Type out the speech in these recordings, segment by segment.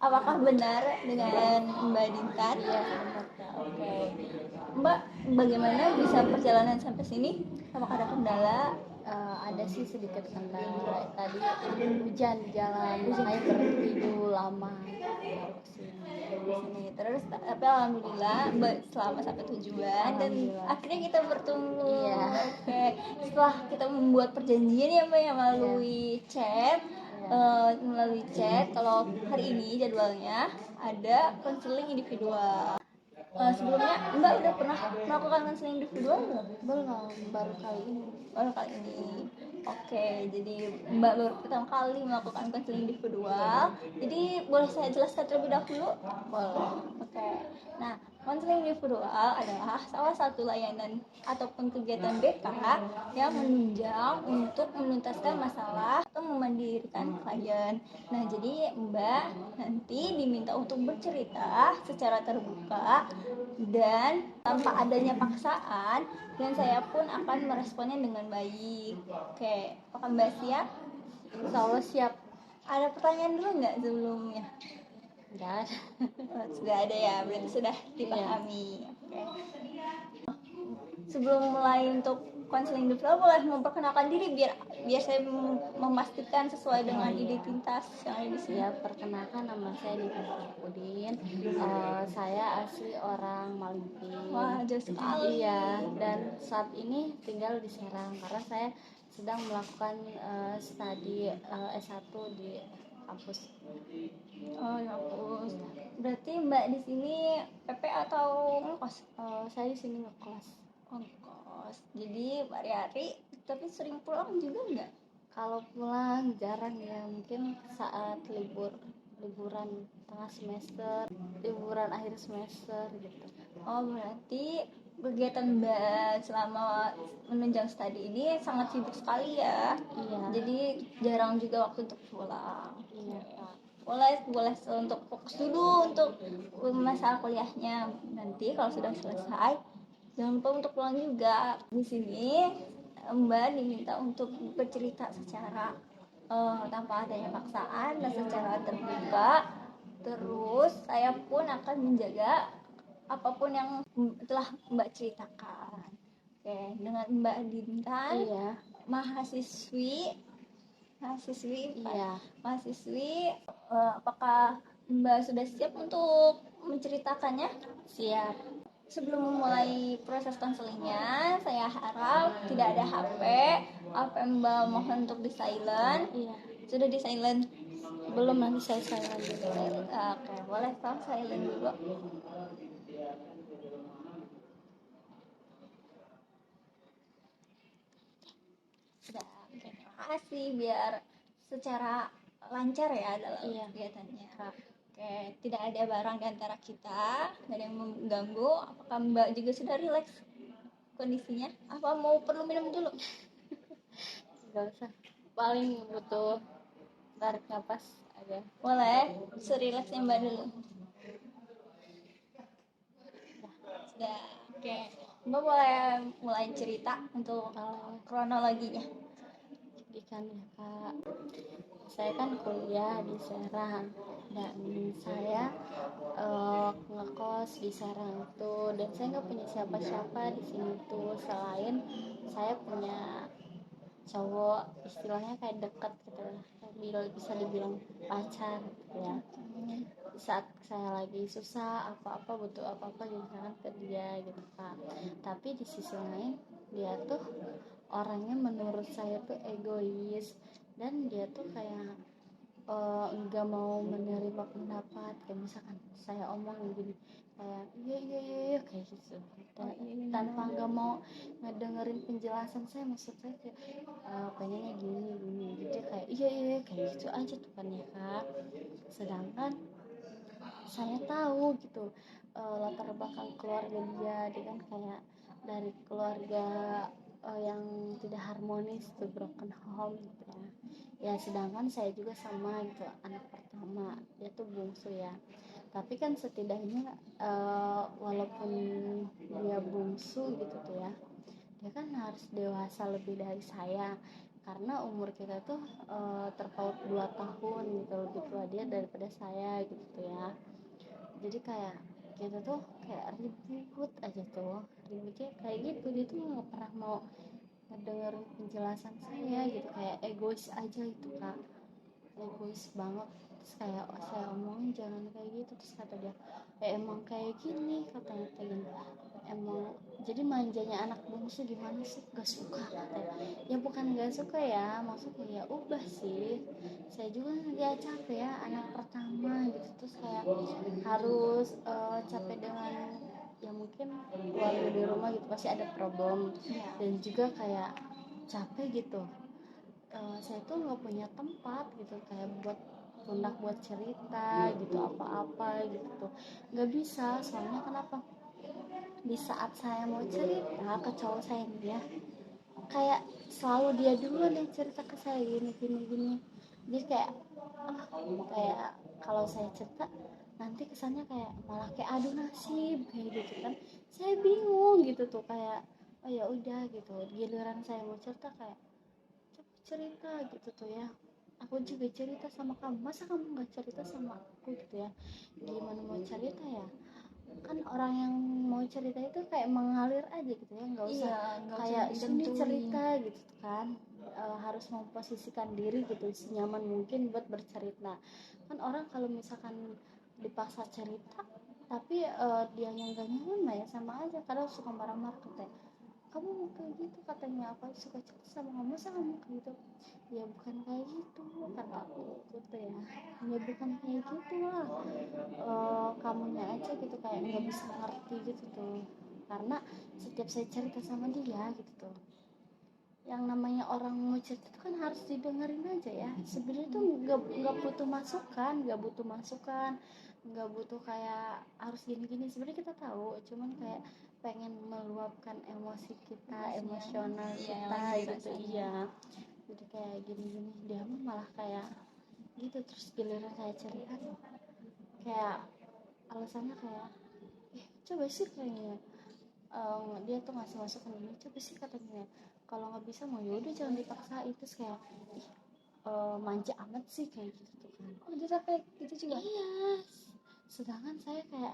apakah benar dengan Mbak Dintan? Iya, benar Kak. Oke. Mbak, bagaimana bisa perjalanan sampai sini? Apakah ada kendala? Ada sih sedikit kendala tadi, hujan di jalan makanya berhenti dulu lama baru kesini. Terus tapi alhamdulillah Mbak selamat sampai tujuan dan akhirnya kita bertemu. Iya. Oke. Setelah kita membuat perjanjian ya Mbak ya melalui chat. Melalui chat kalau hari ini jadwalnya ada konseling individual. Sebelumnya Mbak udah pernah melakukan konseling individual belum? Belum, baru kali ini. Oke, jadi Mbak baru pertama kali melakukan konseling individual. Jadi boleh saya jelaskan terlebih dahulu? Boleh. Oke. Nah, konseling individual adalah salah satu layanan ataupun kegiatan BK yang menunjang untuk menuntaskan masalah atau memandirikan klien. Nah, jadi Mbak nanti diminta untuk bercerita secara terbuka dan tanpa adanya paksaan, dan saya pun akan meresponnya dengan baik. Oke, apakah Mbak siap? Insya Allah siap. Ada pertanyaan dulu nggak sebelumnya? Nggak ada. Sudah ada ya, berarti sudah dipahami. Oke. Sebelum mulai untuk konseling individual, boleh memperkenalkan diri biar saya memastikan sesuai dengan identitas yang ada di sini. Ya, perkenalkan, nama saya Dintan Udin. Saya asli orang Malingping. Wah, jauh sekali. Iya, dan saat ini tinggal di Serang karena saya sedang melakukan studi S1 di kampus. Oh, ya kampus. Berarti Mbak di sini PP atau ngekos? Saya di sini ngekos. Oh, ngekos. Jadi hari-hari tapi sering pulang juga nggak? Kalau pulang jarang ya, mungkin saat liburan tengah semester, liburan akhir semester gitu. Oh, berarti kegiatan Mbak selama menunjang studi ini sangat sibuk sekali ya. Iya. Jadi jarang juga waktu untuk pulang. Iya. Boleh untuk fokus dulu untuk masalah kuliahnya. Nanti kalau sudah selesai, jangan lupa untuk pulang juga. Di sini Mbak diminta untuk bercerita secara tanpa adanya paksaan dan secara terbuka. Terus saya pun akan menjaga apapun yang telah Mbak ceritakan. Oke, dengan Mbak Dintan, iya. mahasiswi, iya. Apakah Mbak sudah siap untuk menceritakannya? Siap. Sebelum memulai proses konselingnya, saya harap tidak ada HP Mbak mohon untuk di silent. Iya. Sudah di silent? Belum, nanti saya silent dulu. Oke, boleh tolong silent dulu. Sudah, terima kasih, biar secara lancar ya dalam kegiatannya. Oke, tidak ada barang di antara kita, tidak ada yang mengganggu. Apakah Mbak juga sudah rileks kondisinya? Apa perlu minum dulu? Gak usah, paling butuh tarik nafas aja. Boleh, serileksnya Mbak dulu. Sudah, oke. Mbak boleh mulai cerita untuk kronologinya. Ikan ya Kak, saya kan kuliah di Serang dan saya ngekos di Serang itu, dan saya nggak punya siapa-siapa di sini tuh selain saya punya cowok, istilahnya kayak deket gitu lah, bisa dibilang pacar gitu ya. Di saat saya lagi susah apa-apa, butuh apa-apa misalkan ke dia gitu Kak, tapi di sisi lain dia tuh orangnya menurut saya tuh egois, dan dia tuh kayak nggak mau menerima pendapat. Kayak misalkan saya omong gini kayak iya kayak gitu, tanpa nggak mau ngedengerin penjelasan saya. Maksud saya kayak pengennya gini gitu, kayak iya kayak gitu aja tuh kan ya Kak. Sedangkan saya tahu gitu latar belakang keluarga dia kan kayak dari keluarga yang tidak harmonis tuh, broken home gitu ya. Sedangkan saya juga sama gitu, anak pertama, dia tuh bungsu ya. Tapi kan setidaknya walaupun dia bungsu gitu tuh ya, dia kan harus dewasa lebih dari saya, karena umur kita tuh terpaut 2 tahun gitu, lebih tua dia daripada saya gitu ya. Jadi kayak kita tuh kayak ribut aja tuh, ributnya kayak gitu, dia tuh nggak pernah mau ngedengerin penjelasan saya gitu, kayak egois aja itu Kak, egois banget. Terus kayak saya omongin jangan kayak gitu, terus kata dia emang kayak gini, katanya kayak gini, emang jadi manjanya anak bungsu gimana sih, gak suka katanya. Ya bukan gak suka ya, maksudnya ya ubah sih, saya juga ya capek ya anak pertama gitu, terus kayak harus capek dengan ya mungkin keluarga di rumah gitu pasti ada problem, dan juga kayak capek gitu. Saya tuh nggak punya tempat gitu kayak buat lunak buat cerita gitu apa-apa gitu tuh nggak bisa. Soalnya kenapa, di saat saya mau cerita ke cowok saya nih ya, kayak selalu dia duluan yang cerita ke saya gini gini gini. Jadi kayak kayak kalau saya cerita nanti kesannya kayak malah kayak adu nasib kayak gitu kan. Saya bingung gitu tuh kayak oh ya udah gitu, giliran saya mau cerita kayak coba cerita gitu tuh ya, aku juga cerita sama kamu, masa kamu nggak cerita sama aku gitu ya. Gimana mau cerita ya, kan orang yang mau cerita itu kayak mengalir aja gitu ya, nggak usah nggak usah kayak sini ditentuin. cerita gitu kan. Harus memposisikan diri gitu senyaman mungkin buat bercerita. Kan orang kalau misalkan dipaksa cerita tapi dia yang gak nyaman mah ya sama aja, kadang suka marah-marah katanya kamu mau kayak gitu, katanya apa suka cerita sama kamu masa kamu kayak gitu. Ya bukan kayak gitu kataku gitu ya, ya bukan kayak gitu lah. Kamunya aja gitu kayak nggak bisa ngerti gitu tuh, karena setiap saya cerita sama dia gitu tuh, yang namanya orang mau cerita itu kan harus didengerin aja ya. Sebenarnya tuh nggak butuh masukan, nggak butuh kayak harus gini-gini. Sebenarnya kita tahu, cuman kayak pengen meluapkan emosi kita, emosional kita gitu. Iya, jadi kayak gini-gini dia malah kayak gitu. Terus giliran saya cerita kayak alasannya kayak coba sih kayaknya dia tuh ngasih masukan gini, coba sih katanya kalau nggak bisa mau yaudah jangan dipaksa. Itu kayak manja amat sih kayak gitu tuh kan. Oh dia kayak gitu juga. Iya, sedangkan saya kayak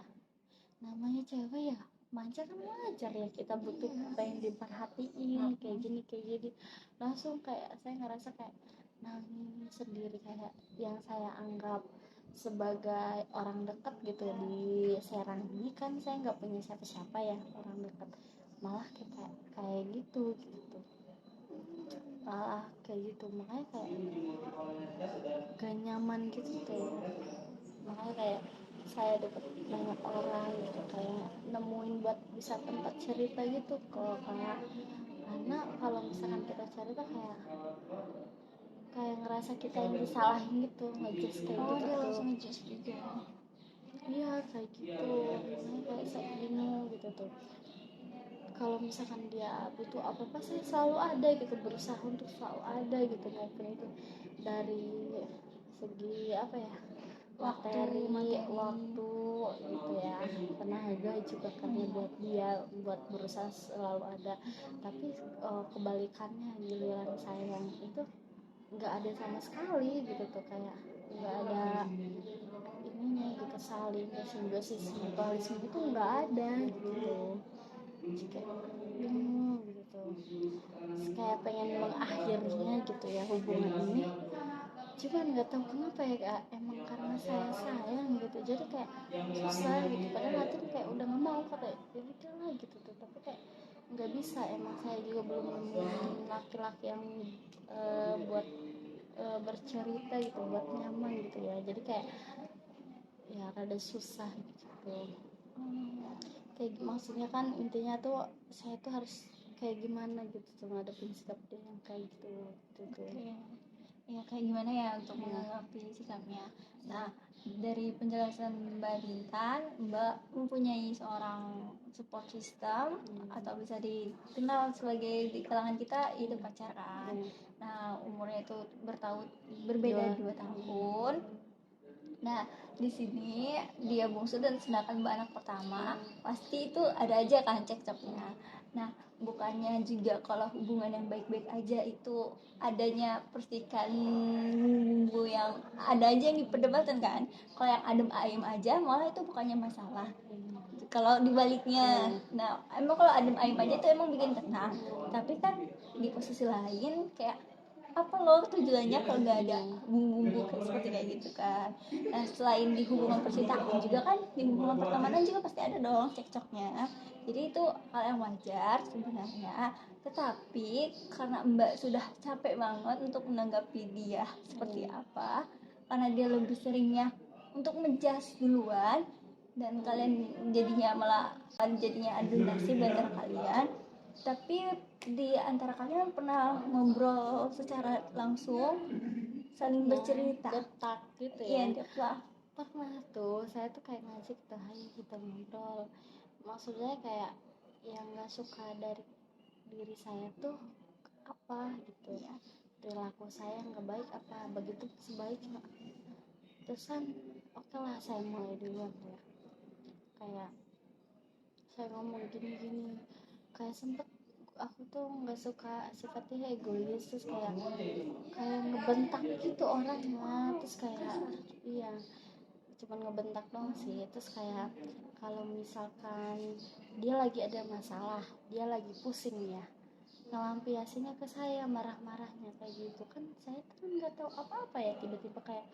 namanya cewek ya manja kan wajar ya, kita butuh pengen diperhatiin kayak gini. Langsung kayak saya ngerasa kayak nangis sendiri, kayak yang saya anggap sebagai orang dekat gitu di Serang ini kan saya nggak punya siapa-siapa ya orang dekat, malah kayak gitu malah kayak gitu. Makanya kayak gak nyaman gitu tuh, makanya kayak saya dapet banyak orang gitu kayak nemuin buat bisa tempat cerita gitu kok kayak. Karena kalau misalkan kita cerita kayak ngerasa kita yang disalahin gitu, ngejudge kayak Oh gitu dia tuh. langsung ngejudge juga. Iya kayak gitu, makanya kayak saya bingung gitu tuh. Kalau misalkan dia butuh apa-apa saya selalu ada gitu, berusaha untuk selalu ada gitu, maupun itu dari segi apa ya, materi waktu gitu ya, tenaga juga karena buat dia buat berusaha selalu ada. Tapi kebalikannya giliran saya yang itu nggak ada sama sekali gitu tuh, kayak nggak ada ininya gitu, saling simbiosis mutualisme itu nggak ada gitu. Jadi kayak bingung gitu, terus kayak pengen mengakhirinya gitu ya hubungan ini, cuman nggak tahu kenapa ya Kak, emang karena saya sayang gitu jadi kayak susah gitu. Padahal hati kayak udah nggak mau, kata ya udah lah gitu tuh, tapi kayak nggak bisa. Emang saya juga belum nemuin laki-laki yang buat bercerita gitu, buat nyaman gitu ya. Jadi kayak ya rada susah gitu. Kayak maksudnya kan intinya tuh saya tuh harus kayak gimana gitu tuh ngadepin sikap dia yang kayak gitu tuh. Ya kayak gimana ya untuk menanggapi sikapnya. Nah dari penjelasan Mbak Bintan, Mbak mempunyai seorang support system atau bisa dikenal sebagai di kalangan kita itu pacaran. Nah umurnya itu berbeda 2 tahun. Nah di sini dia bungsu dan sedangkan Mbak anak pertama, pasti itu ada aja kan cekcoknya. Nah, bukannya juga kalau hubungan yang baik-baik aja itu adanya percikan bumbu yang ada aja yang diperdebatkan kan. Kalau yang adem ayem aja malah itu bukannya masalah. Kalau dibaliknya, nah emang kalau adem ayem aja itu emang bikin tenang. Tapi kan di posisi lain kayak apa loh tujuannya kalau nggak ada bumbu-bumbu seperti kayak gitu kan. Nah selain di hubungan percintaan juga kan di hubungan pertemanan juga pasti ada dong cekcoknya, jadi itu hal yang wajar sebenarnya. Tetapi karena Mbak sudah capek banget untuk menanggapi dia seperti apa, karena dia lebih seringnya untuk menjas duluan, dan kalian jadinya malah jadinya adu nasib antara kalian. Tapi di antara kalian pernah ngobrol secara langsung, saling bercerita? Detak gitu Iya, ya. detak. Pernah tuh, saya tuh kayak ngajak tuh, ayo kita ngobrol. Maksudnya kayak yang nggak suka dari diri saya tuh apa gitu ya, perilaku saya nggak baik apa, begitu sebaiknya. Terus kan oke lah, saya mulai duluan ya, kayak saya ngomong gini-gini, kayak sempet aku tuh nggak suka sifatnya egois, terus kayak ngebentak gitu orangnya, terus kayak iya cuman ngebentak dong sih. Terus kayak kalau misalkan dia lagi ada masalah, dia lagi pusing ya, ngelampiasinnya ke saya, marah-marahnya kayak gitu kan. Saya tuh nggak tahu apa-apa ya, tiba-tiba kayak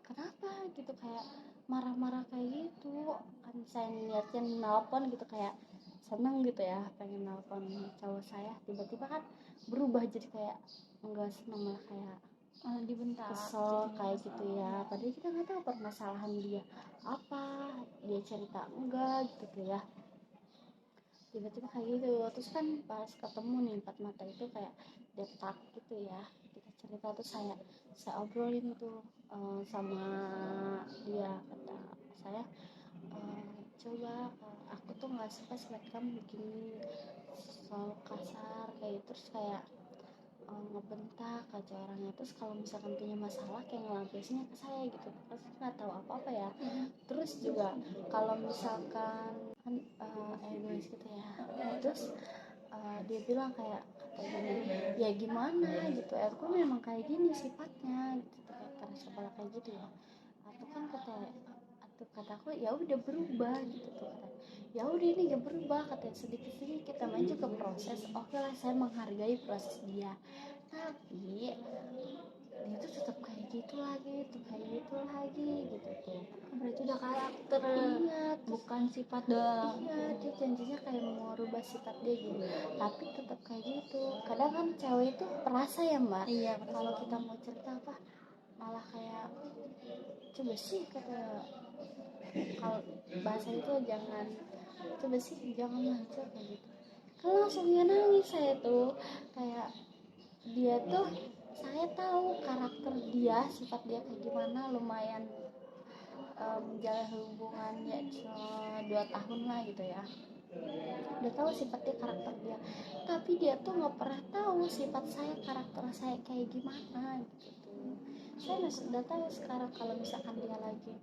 kenapa gitu, kayak marah-marah kayak gitu kan. Saya niatnya nelpon gitu, kayak seneng gitu ya, pengen nelpon cowok saya, tiba-tiba kan berubah jadi kayak enggak seneng, malah kayak Dibentak kesel jadinya. kayak gitu ya. Padahal kita nggak tahu permasalahan dia apa, dia cerita enggak gitu ya, tiba-tiba kayak gitu. Terus kan pas ketemu nih empat mata itu kayak detak gitu ya, kita cerita. Terus saya obrolin tuh sama dia, kata saya coba aku tuh nggak suka sih kamu begini, selalu kasar kayak gitu. Terus kayak ngebentak aja orangnya. Terus kalau misalkan punya masalah kayak ngelampiasinnya ke saya gitu, pasti nggak tahu apa-apa ya. Terus juga kalau misalkan kan egois gitu ya, terus dia bilang kayak kata gini, ya gimana gitu, aku memang kayak gini sifatnya gitu, kayak keras kepala kayak gitu ya. Atau kan kataku ya udah berubah gitu tuh, kata ya udah ini gak berubah, katanya sedikit sedikit namanya juga proses. Oke lah, saya menghargai proses dia, tapi dia tuh tetap kayak gitu lagi tuh, kayak gitu lagi gitu tuh. Berarti udah karakter, Iya, bukan sifat doang. iya, dia janjinya kayak mau rubah sifat dia gitu, tapi tetap kayak gitu. Kadang kan cewek itu perasa ya mbak. Iya, Kalau kita mau cerita apa malah kayak coba sih, kata kalau bahasa itu jangan, coba sih jangan manja kayak gitu kan. Langsung dia nangis saya tuh, kayak dia tuh, saya tahu karakter dia, sifat dia kayak gimana, lumayan menjalin hubungannya 2 tahun lah gitu ya, udah tahu sifat dia, karakter dia. Tapi dia tuh nggak pernah tahu sifat saya, karakter saya kayak gimana gitu. Saya udah tahu sekarang kalau misalkan dia lagi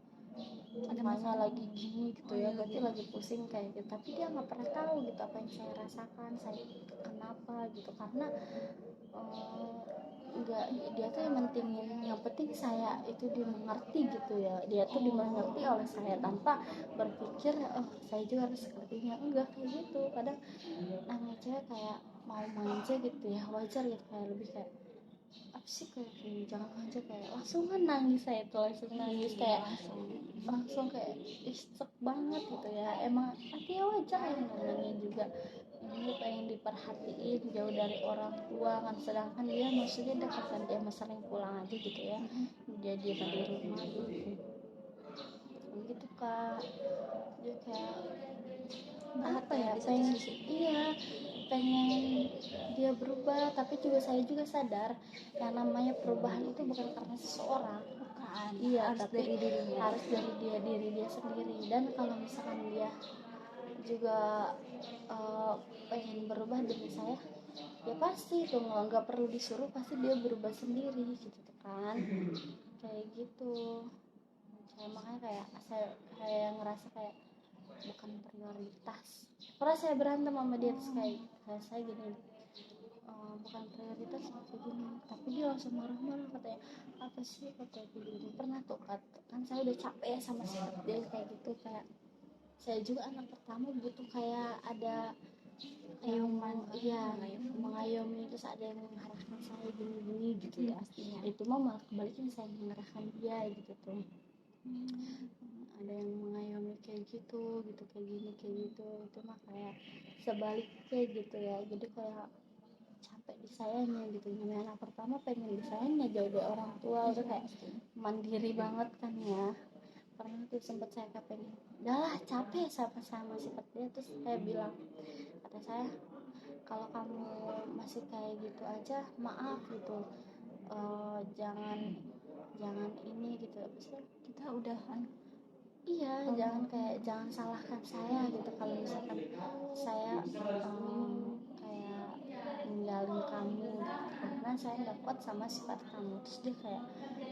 Ada makanya masalah lagi gini gitu ya, berarti lagi pusing kayak gitu. Tapi dia nggak pernah tahu gitu apa yang saya rasakan, saya kenapa gitu, karena nggak, dia tuh yang mentingin, yang penting saya itu dimengerti gitu ya, dia tuh dimengerti oleh saya tanpa berpikir oh saya juga harus sepertinya, enggak kayak gitu. Kadang namanya cewek kayak mau manja gitu ya, wajar gitu, kayak lebih kayak apa sih, kayak jangan manja, kayak langsung kan nangis. Saya tuh langsung nangis, kayak langsung kayak istek banget gitu ya. Emang artinya wajar ya, namanya juga ini pengen diperhatiin jauh dari orang tua kan, sedangkan dia maksudnya dekat kan, dia sering pulang aja gitu ya, dia di rumah gitu gitu kak. Dia kayak apa ya, di satu pengen, sisi. iya pengen dia berubah, tapi juga saya juga sadar yang namanya perubahan itu bukan karena seseorang, Bukan, iya, harus tapi dari dirinya. harus dari diri dia sendiri. Dan kalau misalkan dia juga pengen berubah demi saya, ya pasti itu nggak perlu disuruh, pasti dia berubah sendiri gitu kan, kayak gitu. Saya makanya kayak saya ngerasa kayak bukan prioritas pernah saya berantem sama dia, terus kayak saya gini, bukan prioritas kayak gini, tapi dia langsung marah-marah, katanya apa sih, katanya gini. Pernah tuh kan saya udah capek ya sama sikap dia kayak gitu, kayak saya juga anak pertama butuh kayak ada yang mengayomi, terus ada yang mengarahkan saya gini-gini gitu ya. Pastinya. Itu mah malah kebalikin, saya mengarahkan dia gitu tuh. Ada yang mengayomi kayak gitu kayak gini kayak gitu, itu mah kayak sebaliknya gitu ya. Jadi kayak capek disayangnya gitu, namanya anak pertama pengen disayangnya jauh dari orang tua, udah kayak mandiri banget kan ya. Pernah tuh sempet saya pengen, udahlah capek sama sifat dia, terus saya bilang, kata saya, kalau kamu masih kayak gitu aja maaf gitu, jangan ini gitu, bisa Kita udahan. iya, jangan salahkan saya gitu kalau misalkan saya kayak ninggalin kamu gitu, karena saya nggak kuat sama sifat kamu. Terus dia kayak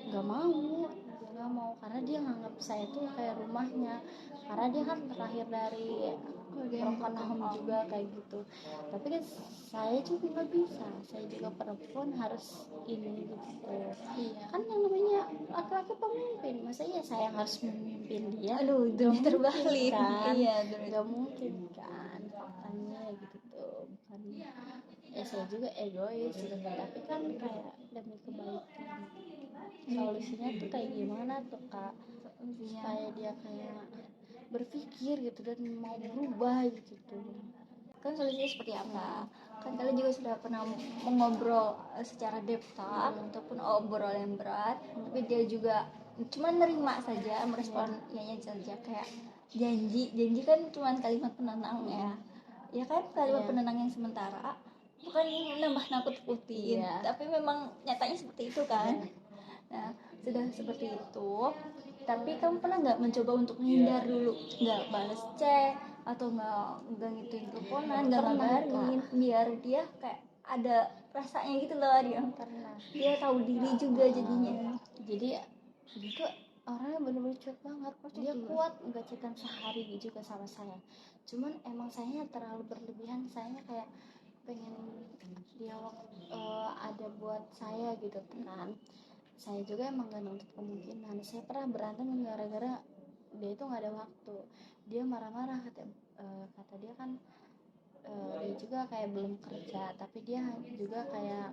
nggak mau karena dia nganggap saya tuh kayak rumahnya, karena dia kan terlahir dari broken home juga kayak gitu. Tapi kan saya juga nggak bisa, saya juga perempuan harus ini gitu. Iya. Kan yang namanya laki-laki pemimpin, masa iya saya yang harus memimpin dia? Aduh, dunia terbalik kan? iya, dunia Gak mungkin kan, faktanya gitu tuh. Bukan ya, saya juga egois gitu, tapi kan kayak demi kebaikan. Solusinya tuh kayak gimana tuh Kak, supaya dia kayak berpikir gitu dan mau berubah gitu tuh. Kan solusinya seperti apa? Kan kalian juga sudah pernah mengobrol secara depth talk ataupun obrol yang berat, tapi dia juga cuma nerima saja, merespon ianya saja, kayak janji kan cuma kalimat penenang ya kan, kalimat penenang yang sementara, bukan nambah nakut-nakutin, tapi memang nyatanya seperti itu kan. Nah, sudah seperti itu, tapi kamu pernah nggak mencoba untuk menghindar dulu, nggak balas chat atau nggak ngituin teleponan, nggak ngabarin, biar dia kayak ada rasanya gitu loh, dia tahu diri juga jadinya. Jadi gitu orangnya bener-bener cuek banget, dia kuat nggak chatan sehari juga sama saya. Cuman emang saya terlalu berlebihan, saya kayak pengen dia ada buat saya gitu kan. Saya juga emang gak nuntut kemungkinan. Saya pernah berantem gara-gara dia itu nggak ada waktu. Dia marah-marah, kata dia kan dia juga kayak belum kerja, tapi dia juga kayak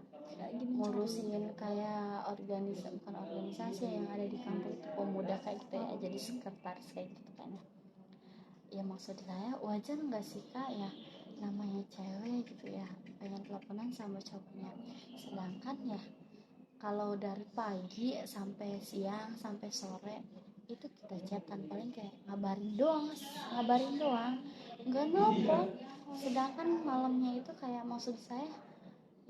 ngurusin kayak bukan organisasi yang ada di kampung itu, pemuda kayak gitu ya, jadi sekretaris kayak gitu kan ya. Maksud saya wajar nggak sih Kak ya, namanya cewek gitu ya, pengen teleponan sama cowoknya, sedangkan ya kalau dari pagi sampai siang sampai sore itu kita chatan paling kayak ngabarin doang, nggak nelpon. Sedangkan malamnya itu kayak maksud saya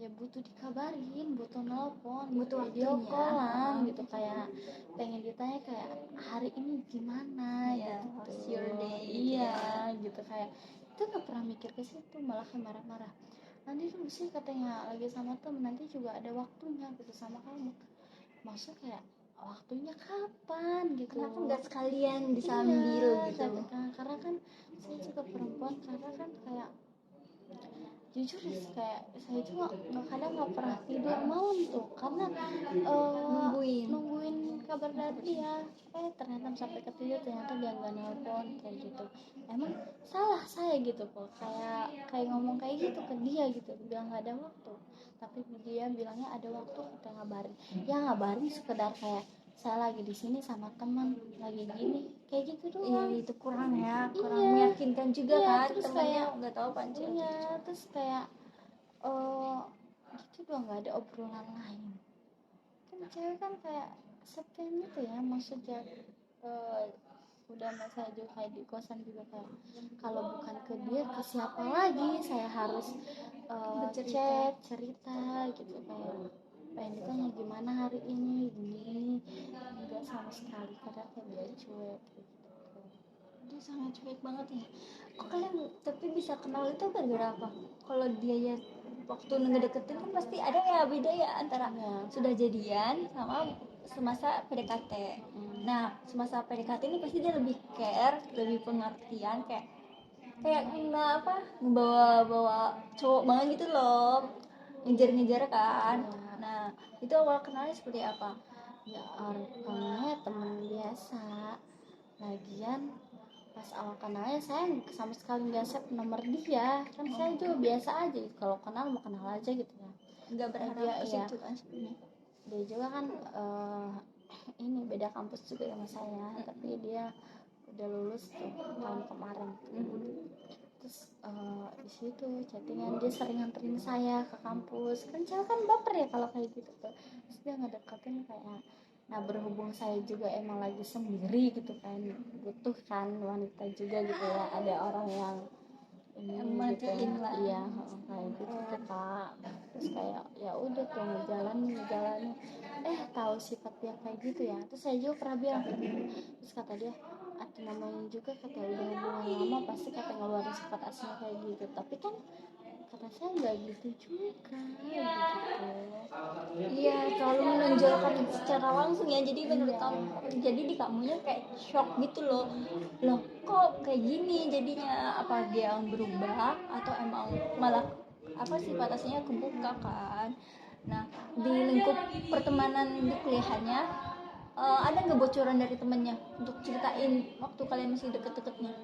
ya butuh dikabarin, butuh nelpon, butuh video callan gitu, gitu. Kayak pengen ditanya kayak hari ini gimana gitu. How's your day? Iya gitu, kayak itu nggak pernah mikir ke situ, malah kayak marah-marah. Nanti tuh sih katanya lagi sama temen, nanti juga ada waktunya gitu sama kamu. Maksudnya kayak waktunya kapan gitu, kenapa nggak sekalian disambil gitu. Karena kan saya juga perempuan, karena kan kayak jujur kayak saya juga kadang nggak pernah tidur malam tuh karena nungguin kabar dari dia. Ternyata sampai ketidur ternyata dia nggak nelpon kayak gitu. Emang salah saya gitu kok, kayak ngomong kayak gitu ke dia gitu, bilang nggak ada waktu, tapi dia bilangnya ada waktu, kita ngabarin sekedar kayak saya lagi di sini sama teman lagi gini kayak gitu doang. Itu kurang meyakinkan juga kan, terus temennya kayak nggak tahu pancing. Terus kayak gitu doang, nggak ada obrolan lain. Kan cewek kan kayak sepen gitu ya, maksudnya udah saya juga kayak di kosan juga kayak kalau bukan ke dia ke siapa lagi saya harus chat cerita gitu, kayak pengen ditanya gimana hari ini gini, enggak sama sekali, kadang kayak dia cuek gitu. Dia sangat cuek banget ya. Kok kalian tapi bisa kenal itu gara-gara apa? Kalau dia ya waktu ngedeketin kan pasti ada ya beda ya antara sudah jadian sama semasa PDKT. Nah semasa PDKT ini pasti dia lebih care, lebih pengertian, kayak kayak nggak apa, ngebawa cowok banget gitu loh, ngejar kan. Nah itu awal kenalnya seperti apa? Ya orangnya temen biasa. Lagian pas awal kenalnya saya sama sekali nggak save nomor dia, kan saya juga biasa aja gitu. Kalau kenal mau kenal aja gitu ya, Nggak berharap dia ke iya situ kan sebenarnya. dia juga kan ini beda kampus juga sama saya, tapi dia udah lulus tuh tahun kemarin. Terus di situ chattingan, dia sering nganterin saya ke kampus, kan cewek kan baper ya kalau kayak gitu tuh. Terus dia ngedeketin kayak, nah berhubung saya juga emang lagi sendiri gitu kan, butuh kan wanita juga gitu ya, ada orang yang ini Yang gitu. matiin lah. Iya kayak gitu tuh kak. Terus kayak ya udah tuh ngejalanin tahu sifat dia kayak gitu ya. Terus saya juga pernah bilang gitu. Terus kata dia, ada namanya juga kata udah hubungan lama pasti kata ngeluarin sifat aslinya kayak gitu, tapi kan kata saya nggak gitu juga gitu. Iya, terlalu menonjolkan secara langsung ya. Jadi menurut Iya. kamu, jadi di kamunya kayak shock gitu loh. Loh, kok kayak gini jadinya? Apa dia yang berubah atau emang malah apa sih batasnya kebuka kan? Nah, di lingkup pertemanan di kuliahannya ada nggak bocoran dari temennya untuk ceritain waktu kalian masih deket-deketnya?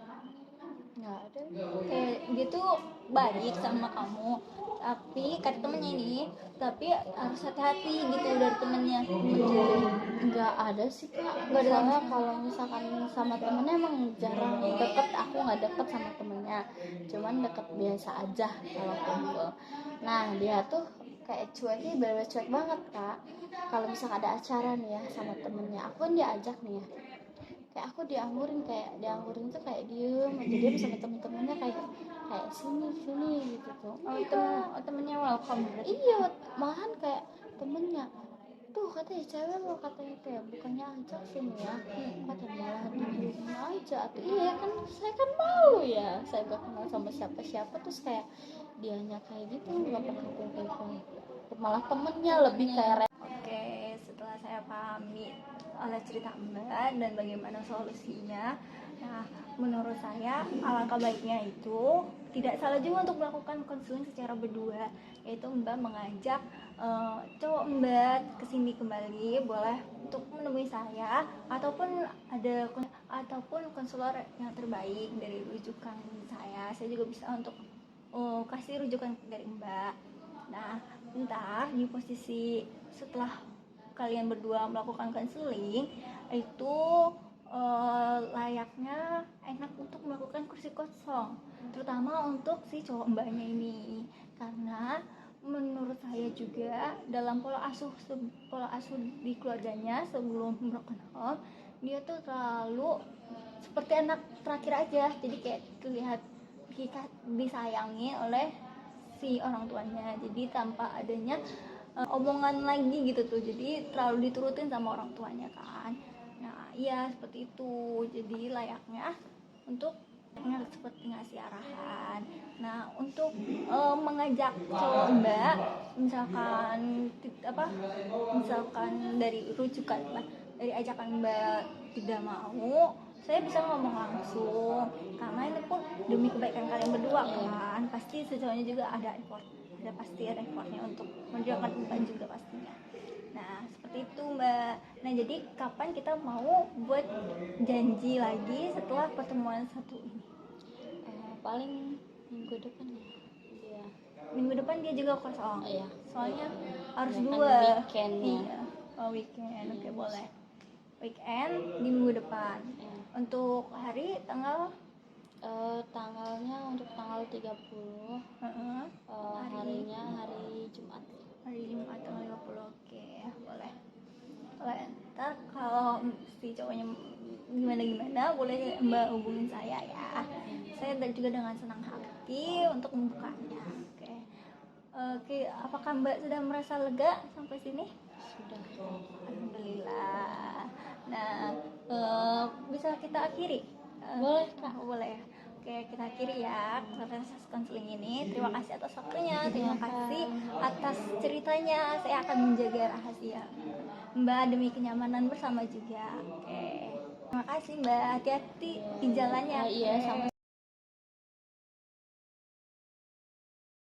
Nggak ada. Kayak dia tuh baik sama kamu, tapi kata temennya ini, tapi harus hati-hati gitu dari temennya. Nggak ada sih kak. Nggak ada sama Soalnya sekali. kalau misalkan sama temennya emang jarang deket, aku nggak deket sama temennya, cuman deket biasa aja kalau kumpul. Nah dia tuh kayak cueknya bener-bener cuek banget kak. Kalau misalkan ada acara nih ya sama temennya, aku kan diajak nih ya, kayak aku dianggurin tuh kayak diem aja, dia sama temen-temennya kayak sini sini gitu tuh. Temennya welcome berarti. Iya, malahan kayak temennya tuh katanya cewek lo katanya kayak bukannya ajak sini ya, kata malah diem aja tuh. Iya kan saya kan malu ya, saya gak kenal sama siapa-siapa, terus kayak dianya kayak gitu nggak pernah kayak malah temennya lebih kayak Oke, setelah saya pahami oleh cerita Mbak dan bagaimana solusinya, nah menurut saya alangkah baiknya itu tidak salah juga untuk melakukan konseling secara berdua, yaitu Mbak mengajak cowok Mbak kesini kembali, boleh untuk menemui saya ataupun konselor yang terbaik dari rujukan saya juga bisa untuk kasih rujukan dari Mbak. Nah, entah di posisi setelah kalian berdua melakukan konseling itu layaknya enak untuk melakukan kursi kosong, terutama untuk si cowok mbaknya ini, karena menurut saya juga dalam pola asuh di keluarganya sebelum broken home, dia tuh terlalu seperti anak terakhir aja, jadi kayak terlihat disayangi oleh si orang tuanya, jadi tanpa adanya omongan lagi gitu tuh, jadi terlalu diturutin sama orang tuanya kan. Nah iya seperti itu, jadi layaknya untuk seperti ngasih arahan. Nah untuk mengajak cowok mbak, misalkan dari rujukan dari ajakan mbak tidak mau, saya bisa ngomong langsung, karena ini pun demi kebaikan kalian berdua kan, pasti sejauhnya juga pasti ada effortnya untuk menjualkan beban juga pastinya. Nah seperti itu mbak. Nah jadi kapan kita mau buat janji lagi setelah pertemuan satu ini? paling minggu depan ya. Iya. Minggu depan dia juga kosong. Iya. Soalnya harus Kan dua. weekend ya. Iya. Oh weekend, oke boleh. Weekend di minggu depan. Untuk hari tanggal tanggalnya untuk tanggal 30. Harinya hari Jumat. Hari Jumat tanggal 50. Oke, boleh. Ntar kalau si cowoknya gimana boleh mbak hubungin saya ya. Saya juga dengan senang hati untuk membukanya. Oke, apakah mbak sudah merasa lega sampai sini? Sudah. Alhamdulillah. Nah bisa kita akhiri? Boleh kak. Boleh. Oke, kita akhiri ya proses konseling ini. Terima kasih atas waktunya, terima kasih atas ceritanya. Saya akan menjaga rahasia Mbak demi kenyamanan bersama juga. Oke, terima kasih Mbak. Hati-hati di jalannya. Iya sama.